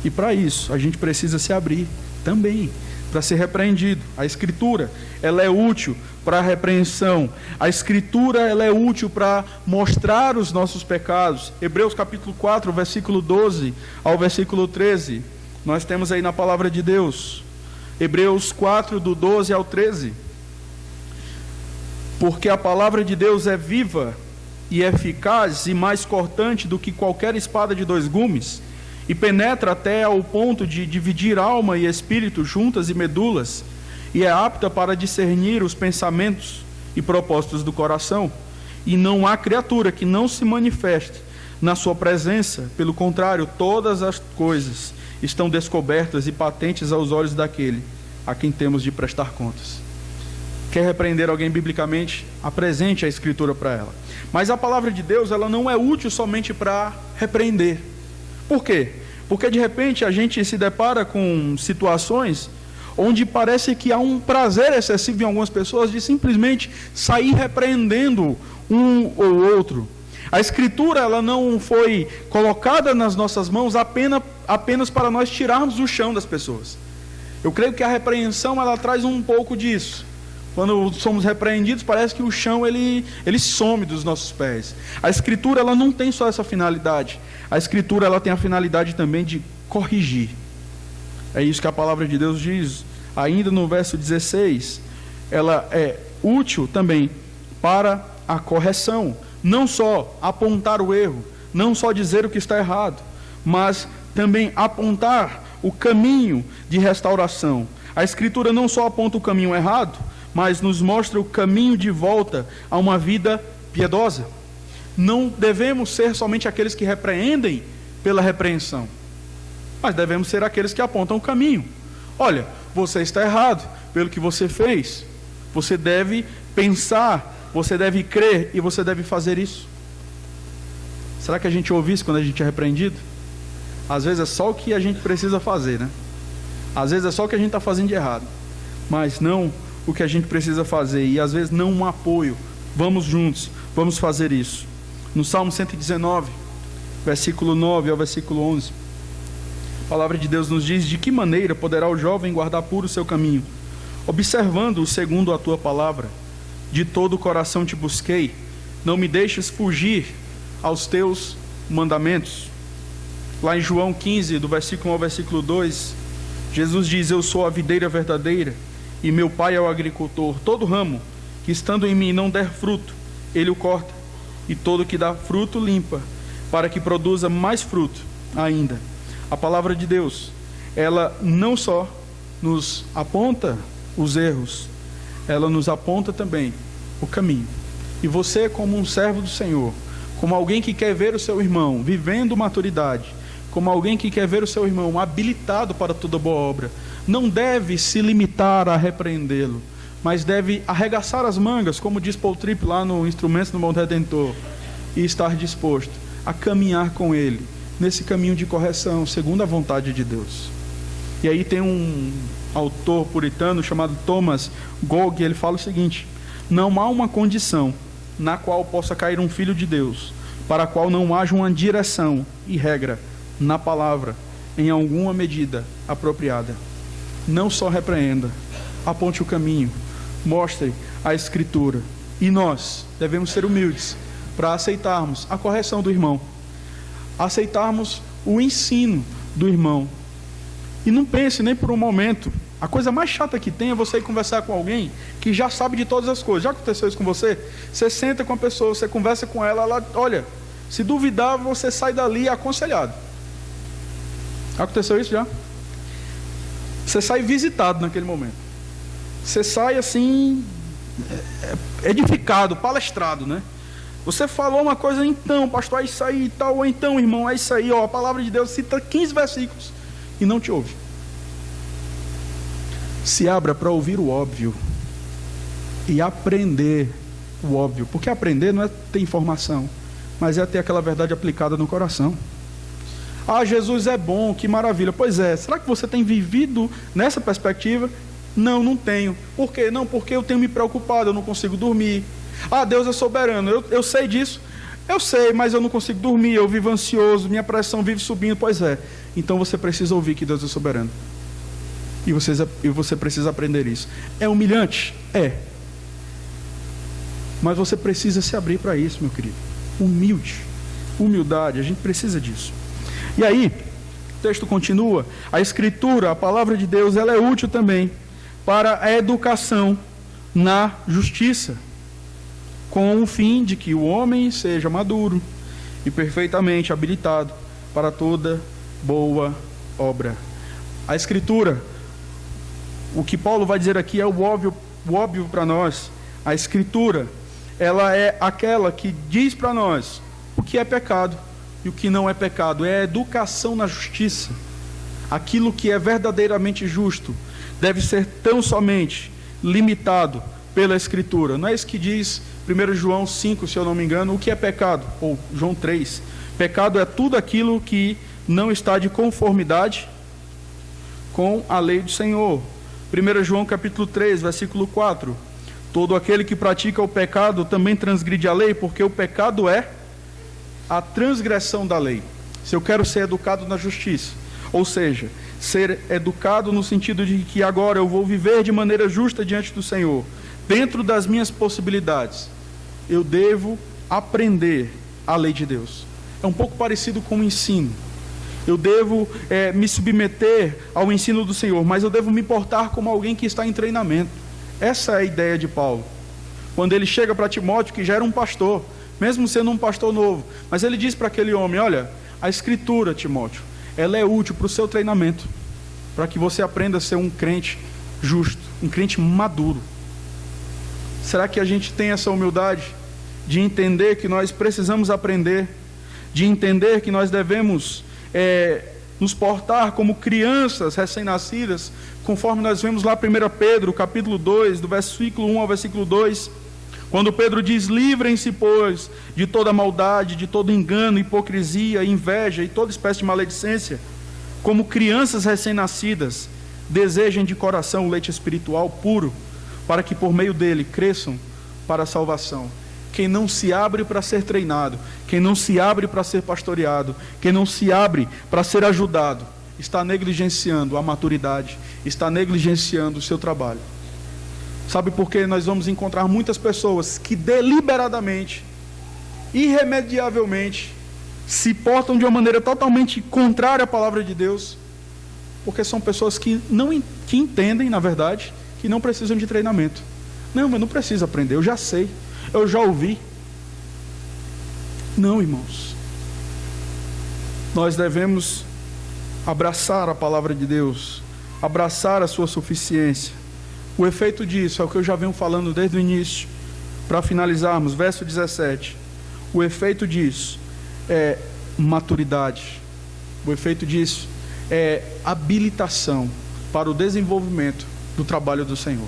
E para isso, a gente precisa se abrir também, para ser repreendido. A Escritura, ela é útil para a repreensão. A Escritura, ela é útil para mostrar os nossos pecados. Hebreus capítulo 4, versículo 12 ao versículo 13. Nós temos aí na palavra de Deus. Hebreus 4, do 12 ao 13. Porque a palavra de Deus é viva e eficaz e mais cortante do que qualquer espada de dois gumes, e penetra até ao ponto de dividir alma e espírito, juntas e medulas, e é apta para discernir os pensamentos e propósitos do coração. E não há criatura que não se manifeste na sua presença. Pelo contrário, todas as coisas estão descobertas e patentes aos olhos daquele a quem temos de prestar contas. Quer repreender alguém biblicamente? Apresente a Escritura para ela. Mas a palavra de Deus, ela não é útil somente para repreender. Por quê? Porque de repente a gente se depara com situações onde parece que há um prazer excessivo em algumas pessoas de simplesmente sair repreendendo um ou outro. A Escritura, ela não foi colocada nas nossas mãos apenas para nós tirarmos do chão das pessoas. Eu creio que a repreensão, ela traz um pouco disso. Quando somos repreendidos, parece que o chão ele some dos nossos pés. A Escritura, ela não tem só essa finalidade. A Escritura, ela tem a finalidade também de corrigir. É isso que a palavra de Deus diz. Ainda no verso 16, ela é útil também para a correção. Não só apontar o erro, não só dizer o que está errado, mas também apontar o caminho de restauração. A Escritura não só aponta o caminho errado, mas nos mostra o caminho de volta a uma vida piedosa. Não devemos ser somente aqueles que repreendem pela repreensão, mas devemos ser aqueles que apontam o caminho. Olha, você está errado pelo que você fez. Você deve pensar, você deve crer e você deve fazer isso. Será que a gente ouve isso quando a gente é repreendido? Às vezes é só o que a gente precisa fazer, né? Às vezes é só o que a gente está fazendo de errado, mas não o que a gente precisa fazer. E às vezes não um apoio. Vamos juntos, vamos fazer isso. No Salmo 119, versículo 9 ao versículo 11, a palavra de Deus nos diz: de que maneira poderá o jovem guardar puro o seu caminho? Observando-o segundo a tua palavra. De todo o coração te busquei, não me deixes fugir aos teus mandamentos. Lá em João 15, do versículo 1 ao versículo 2, Jesus diz: eu sou a videira verdadeira, e meu pai é o agricultor. Todo ramo que estando em mim não der fruto, ele o corta, e todo que dá fruto limpa, para que produza mais fruto ainda. A palavra de Deus, ela não só nos aponta os erros, ela nos aponta também o caminho. E você, como um servo do Senhor, como alguém que quer ver o seu irmão vivendo maturidade, como alguém que quer ver o seu irmão habilitado para toda boa obra, não deve se limitar a repreendê-lo. mas deve arregaçar as mangas, como diz Paul Tripp lá no Instrumentos do Bom Redentor, e estar disposto a caminhar com Ele nesse caminho de correção, segundo a vontade de Deus. E aí tem um autor puritano chamado Thomas Gogg, ele fala o seguinte: não há uma condição na qual possa cair um filho de Deus, para a qual não haja uma direção e regra na palavra, em alguma medida apropriada. Não só repreenda, aponte o caminho, mostre a Escritura. E nós devemos ser humildes para aceitarmos a correção do irmão, aceitarmos o ensino do irmão. E não pense nem por um momento, a coisa mais chata que tem é você ir conversar com alguém que já sabe de todas as coisas. Já aconteceu isso com você? Você senta com a pessoa, você conversa com ela, ela, olha, se duvidar, você sai dali aconselhado. Aconteceu isso já? Você sai visitado naquele momento. Você sai assim, edificado, palestrado, né? Você falou uma coisa, então, pastor, é isso aí e tal, ou então, irmão, é isso aí, ó, a palavra de Deus cita 15 versículos e não te ouve. Se abra para ouvir o óbvio e aprender o óbvio, porque aprender não é ter informação, mas é ter aquela verdade aplicada no coração. Ah, Jesus é bom, que maravilha. Pois é, será que você tem vivido nessa perspectiva? Não, não tenho. Por quê? Não, porque eu tenho me preocupado, eu não consigo dormir. Ah, Deus é soberano, eu sei disso. Eu sei, mas eu não consigo dormir, eu vivo ansioso, minha pressão vive subindo. Pois é, então você precisa ouvir que Deus é soberano. E você precisa aprender isso. É humilhante? É. Mas você precisa se abrir para isso, meu querido. Humildade, a gente precisa disso. E aí, o texto continua: a Escritura, a palavra de Deus, ela é útil também para a educação na justiça, com o fim de que o homem seja maduro e perfeitamente habilitado para toda boa obra. A Escritura, o que Paulo vai dizer aqui é o óbvio para nós. A Escritura, ela é aquela que diz para nós o que é pecado e o que não é pecado. É a educação na justiça. Aquilo que é verdadeiramente justo deve ser tão somente limitado pela Escritura. Não é isso que diz 1 João 5, se eu não me engano, o que é pecado? Ou João 3. Pecado é tudo aquilo que não está de conformidade com a lei do Senhor. 1 João capítulo 3, versículo 4. Todo aquele que pratica o pecado também transgride a lei, porque o pecado é a transgressão da lei. Se eu quero ser educado na justiça, ou seja, ser educado no sentido de que agora eu vou viver de maneira justa diante do Senhor, dentro das minhas possibilidades, eu devo aprender a lei de Deus. É um pouco parecido com o ensino. Eu devo me submeter ao ensino do Senhor, mas eu devo me portar como alguém que está em treinamento. Essa é a ideia de Paulo. Quando ele chega para Timóteo, que já era um pastor, mesmo sendo um pastor novo, mas ele diz para aquele homem: olha, a Escritura, Timóteo, ela é útil para o seu treinamento, para que você aprenda a ser um crente justo, um crente maduro. Será que a gente tem essa humildade de entender que nós precisamos aprender, de entender que nós devemos nos portar como crianças recém-nascidas, conforme nós vemos lá 1 Pedro, capítulo 2, do versículo 1 ao versículo 2, quando Pedro diz: livrem-se, pois, de toda maldade, de todo engano, hipocrisia, inveja e toda espécie de maledicência, como crianças recém-nascidas, desejem de coração o leite espiritual puro, para que por meio dele cresçam para a salvação. Quem não se abre para ser treinado, quem não se abre para ser pastoreado, quem não se abre para ser ajudado, está negligenciando a maturidade, está negligenciando o seu trabalho. Sabe por que nós vamos encontrar muitas pessoas que deliberadamente, irremediavelmente, se portam de uma maneira totalmente contrária à palavra de Deus? Porque são pessoas que entendem, na verdade, que não precisam de treinamento. Não, mas não preciso aprender, eu já sei, eu já ouvi. Não, irmãos. Nós devemos abraçar a palavra de Deus, abraçar a sua suficiência. O efeito disso é o que eu já venho falando desde o início. Para finalizarmos, verso 17. O efeito disso é maturidade. O efeito disso é habilitação para o desenvolvimento do trabalho do Senhor.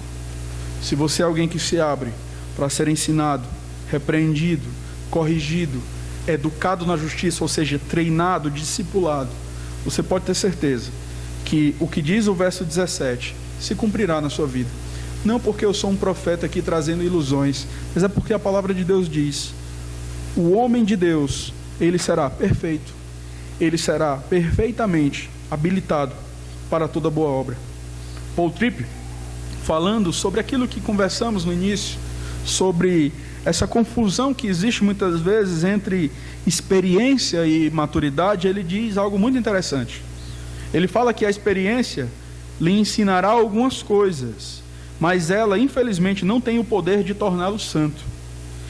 Se você é alguém que se abre para ser ensinado, repreendido, corrigido, educado na justiça, ou seja, treinado, discipulado, você pode ter certeza que o que diz o verso 17 se cumprirá na sua vida. Não porque eu sou um profeta aqui trazendo ilusões, mas é porque a palavra de Deus diz: o homem de Deus, ele será perfeito, ele será perfeitamente habilitado para toda boa obra. Paul Tripp, falando sobre aquilo que conversamos no início, sobre essa confusão que existe muitas vezes entre experiência e maturidade, ele diz algo muito interessante. Ele fala que a experiência lhe ensinará algumas coisas, mas ela, infelizmente, não tem o poder de torná-lo santo.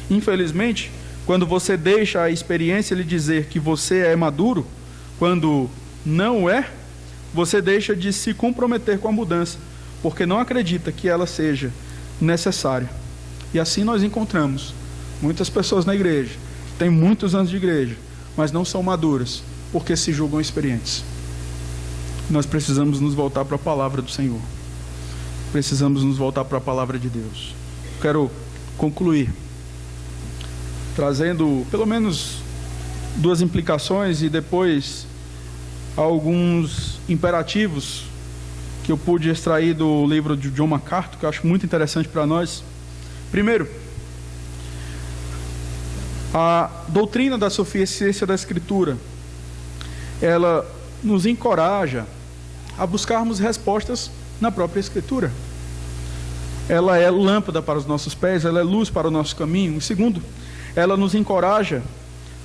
Infelizmente, quando você deixa a experiência lhe dizer que você é maduro, quando não é, você deixa de se comprometer com a mudança, porque não acredita que ela seja necessária. E assim nós encontramos muitas pessoas na igreja, que têm muitos anos de igreja, mas não são maduras, porque se julgam experientes. Nós precisamos nos voltar para a palavra do Senhor. Precisamos nos voltar para a palavra de Deus. Quero concluir trazendo pelo menos 2 implicações e depois alguns imperativos que eu pude extrair do livro de John MacArthur, que eu acho muito interessante para nós. Primeiro, a doutrina da suficiência da Escritura, ela nos encoraja a buscarmos respostas na própria Escritura. Ela é lâmpada para os nossos pés, ela é luz para o nosso caminho. E segundo, ela nos encoraja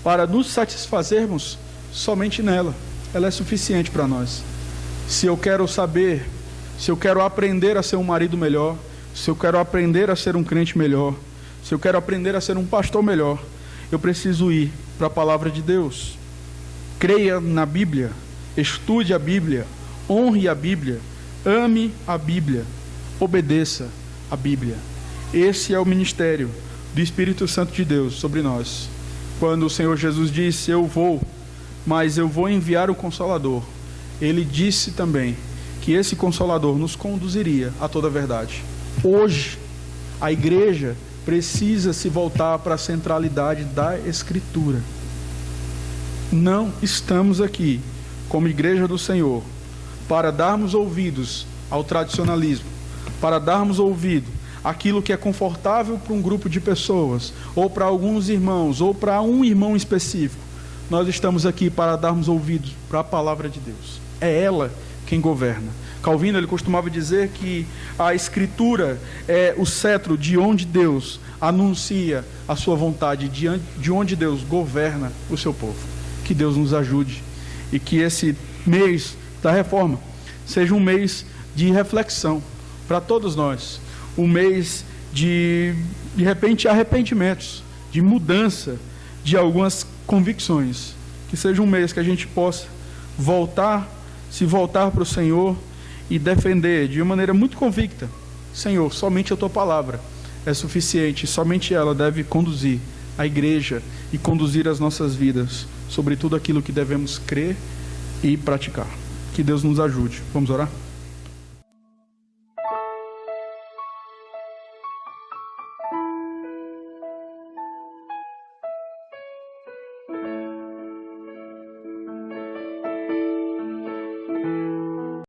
para nos satisfazermos somente nela. Ela é suficiente para nós. Se eu quero saber, se eu quero aprender a ser um marido melhor, se eu quero aprender a ser um crente melhor, se eu quero aprender a ser um pastor melhor, eu preciso ir para a palavra de Deus. Creia na Bíblia, estude a Bíblia, honre a Bíblia, ame a Bíblia, obedeça a Bíblia. Esse é o ministério do Espírito Santo de Deus sobre nós. Quando o Senhor Jesus disse: eu vou, mas eu vou enviar o Consolador, Ele disse também que esse Consolador nos conduziria a toda a verdade. Hoje, a igreja precisa se voltar para a centralidade da Escritura. Não estamos aqui, como igreja do Senhor, para darmos ouvidos ao tradicionalismo, para darmos ouvido àquilo que é confortável para um grupo de pessoas, ou para alguns irmãos, ou para um irmão específico. Nós estamos aqui para darmos ouvidos para a palavra de Deus. É ela quem governa. Calvino, ele costumava dizer que a Escritura é o cetro de onde Deus anuncia a sua vontade, de onde Deus governa o seu povo. Que Deus nos ajude e que esse mês da reforma seja um mês de reflexão para todos nós, um mês de repente, arrependimentos, de mudança de algumas convicções, que seja um mês que a gente possa se voltar para o Senhor e defender de uma maneira muito convicta: Senhor, somente a Tua palavra é suficiente, somente ela deve conduzir a igreja e conduzir as nossas vidas sobre tudo aquilo que devemos crer e praticar. Que Deus nos ajude. Vamos orar?